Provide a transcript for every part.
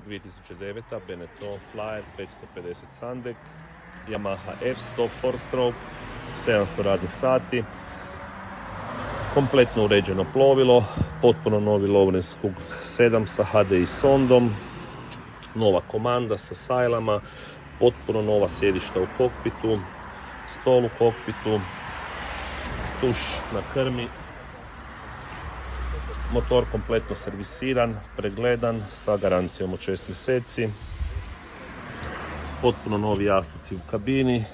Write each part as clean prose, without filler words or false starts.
2009. Benetton Flyer 550 Sandek, Yamaha F100 4-stroke, 700 radnih sati, kompletno uređeno plovilo, potpuno novi Lowrance Hook 7 sa HDI sondom, nova komanda sa sajlama, potpuno nova sjedišta u kokpitu, stol u kokpitu, tuš na krmi, motor kompletno servisiran, pregledan sa garancijom od 6 mjeseci, potpuno novi jastuci u kabini.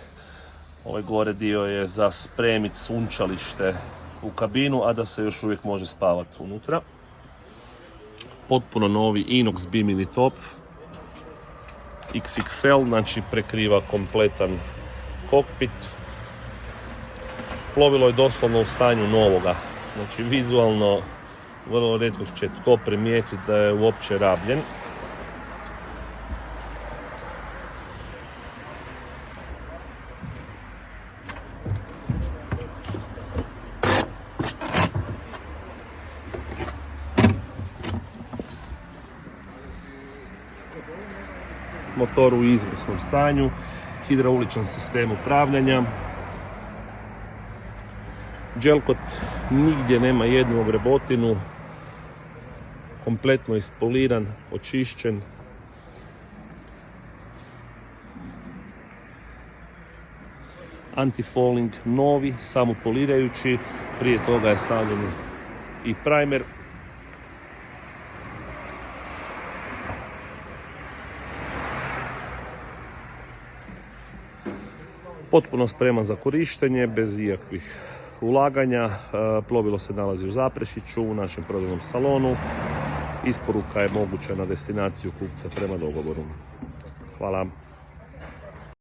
Ovaj gore dio je za spremit sunčalište u kabinu, a da se još uvijek može spavati unutra. Potpuno novi inox bimini top XXL, znači prekriva kompletan kokpit. Plovilo je doslovno u stanju novoga, znači vizualno vrlo rijetko će tko primijetiti da je uopće rabljen. Motor u izvrsnom stanju, hidrauličan sistem upravljanja. Đelkot nigdje nema jednu ogrebotinu, kompletno ispoliran, očišćen. Anti-falling novi, samopolirajući, prije toga je stavljen i primer. Potpuno spreman za korištenje, bez ikakvih ulaganja. Plovilo se nalazi u Zaprešiću, u našem prodajnom salonu. Isporuka je moguća na destinaciju kupca prema dogovoru. Hvala.